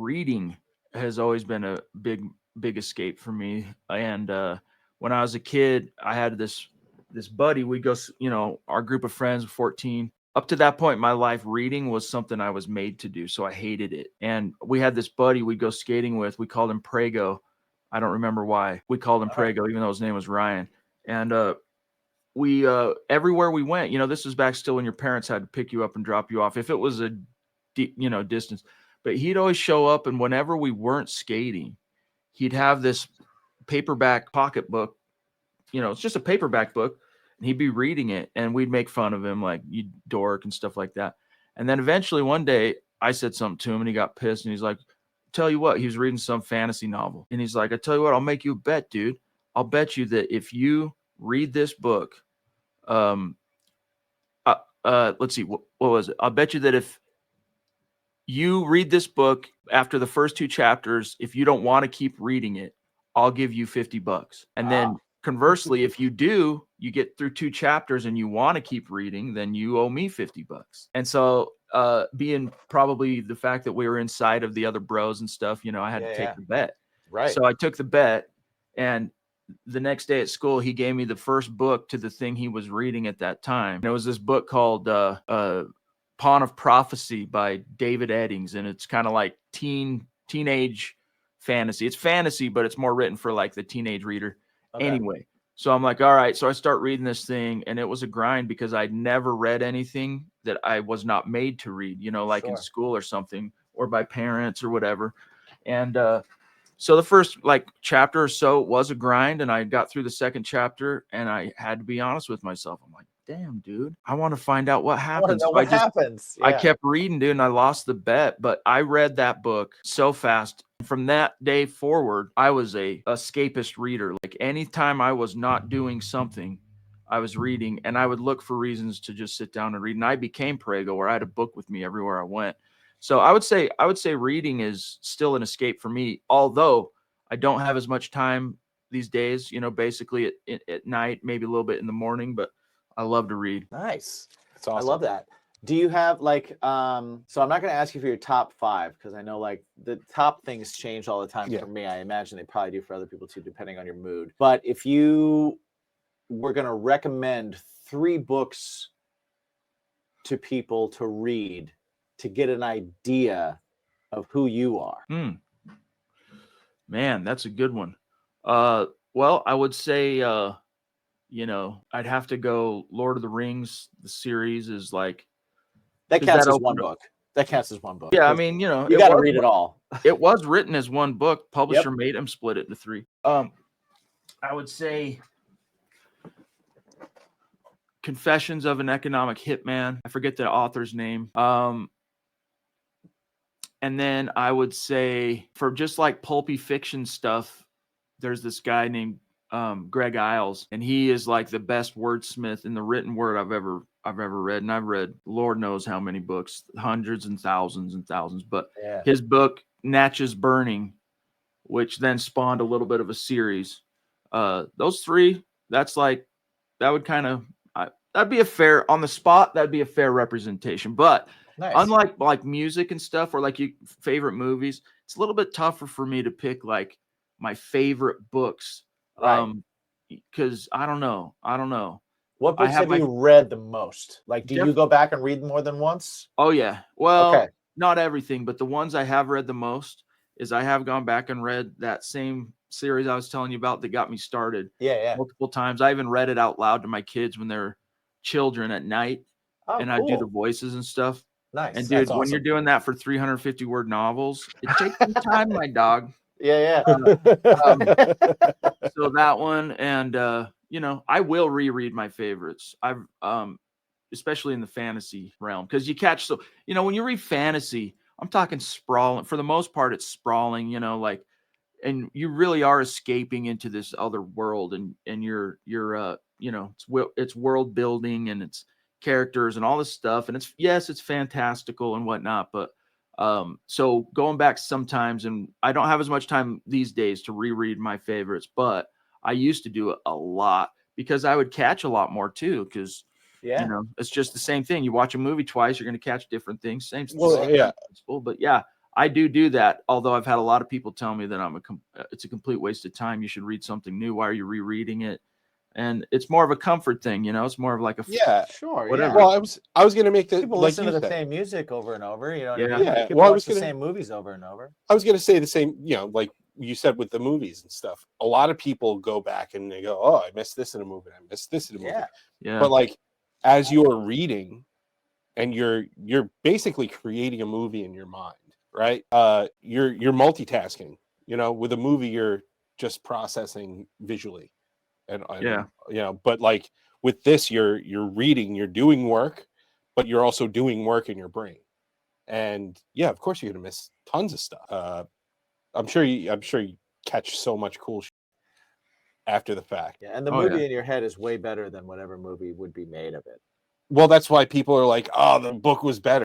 reading has always been a big escape for me. And when I was a kid, I had this buddy. We go, our group of friends, 14. Up to that point in my life, reading was something I was made to do, so I hated it. And we had this buddy we'd go skating with. We called him Prego. I don't remember why we called him Prego, even though his name was Ryan. And we everywhere we went, this was back still when your parents had to pick you up and drop you off if it was a distance. But he'd always show up, and whenever we weren't skating, he'd have this paperback pocketbook. It's just a paperback book, and he'd be reading it, and we'd make fun of him like, you dork and stuff like that. And then eventually one day I said something to him, and he got pissed, and he's like, tell you what, he was reading some fantasy novel, and he's like, I tell you what, I'll make you a bet, dude. I'll bet you that if you read this book, let's see, what was it? I'll bet you that if you read this book after the first 2 chapters, if you don't want to keep reading it, I'll give you $50. And then conversely, if you do, you get through 2 chapters and you want to keep reading, then you owe me $50. And so, being probably the fact that we were inside of the other bros and stuff, I had to take the bet. Right. So I took the bet, and the next day at school, he gave me the first book to the thing he was reading at that time. And it was this book called Pawn of Prophecy by David Eddings, and it's kind of like teenage fantasy. It's fantasy, but it's more written for like the teenage reader. Okay. Anyway, so I'm like, all right. So I start reading this thing, and it was a grind because I'd never read anything that I was not made to read, like in school or something, or by parents or whatever. And so the first chapter or so was a grind, and I got through the second chapter, and I had to be honest with myself. I'm like, damn, dude, I want to find out what happens. Yeah. I kept reading, dude, and I lost the bet, but I read that book so fast. From that day forward, I was a escapist reader. Like anytime I was not doing something, I was reading, and I would look for reasons to just sit down and read. And I became Prego, where I had a book with me everywhere I went. So I would say reading is still an escape for me, although I don't have as much time these days, basically at night, maybe a little bit in the morning, but I love to read. Nice. That's awesome. I love that. Do you have so I'm not going to ask you for your top 5 because I know the top things change all the time for me. I imagine they probably do for other people too, depending on your mood. But if you were going to recommend 3 books to people to read to get an idea of who you are. Man, that's a good one. Well, I would say, I'd have to go Lord of the Rings. The series is like, that counts as one book. That counts as one book. Yeah, I mean, you got to read it all. It was written as one book. Publisher made him split it into 3. I would say Confessions of an Economic Hitman. I forget the author's name. And then I would say for just like pulpy fiction stuff, there's this guy named Greg Iles, and he is like the best wordsmith in the written word I've ever read. And I've read Lord knows how many books, hundreds and thousands. But his book Natchez Burning, which then spawned a little bit of a series. Those 3, that'd be a fair on the spot. That'd be a fair representation. But unlike like music and stuff, or like your favorite movies, it's a little bit tougher for me to pick like my favorite books. Because I don't know. What books have you read the most? Like, do you go back and read more than once? Oh yeah. Well, not everything, but the ones I have read the most is I have gone back and read that same series I was telling you about that got me started. Multiple times. I even read it out loud to my kids when they're children at night, and I do the voices and stuff. Nice. And dude, when you're doing that for 350 word novels, it takes some time, my dog. So that one, and I will reread my favorites. I've especially in the fantasy realm, because you catch when you read fantasy, I'm talking sprawling. For the most part, it's sprawling, and you really are escaping into this other world, and you're it's world building, and it's characters and all this stuff, and it's fantastical and whatnot, but so going back sometimes, and I don't have as much time these days to reread my favorites, but I used to do it a lot because I would catch a lot more too, because it's just the same thing. You watch a movie twice, you're going to catch different things. Same principle. But I do that. Although I've had a lot of people tell me that it's a complete waste of time. You should read something new. Why are you rereading it? And it's more of a comfort thing, you know. It's more of like Sure, whatever. Well, I was gonna make the people like listen you to the said. same music over and over. You know what I Yeah. mean? Yeah. People Well, watch the same movies over and over. I was gonna say the same. You know, like you said with the movies and stuff. A lot of people go back and they go, "Oh, I missed this in a movie. I missed this in a movie." Yeah. But like as you're reading, and you're basically creating a movie in your mind, right? You're multitasking. You know, with a movie, you're just processing visually, and you know. But like with this, you're reading, you're doing work, but you're also doing work in your brain. And yeah, of course, you're gonna miss tons of stuff. I'm sure you catch so much cool shit after the fact. Yeah, and the movie in your head is way better than whatever movie would be made of it. Well, that's why people are like, "Oh, the book was better."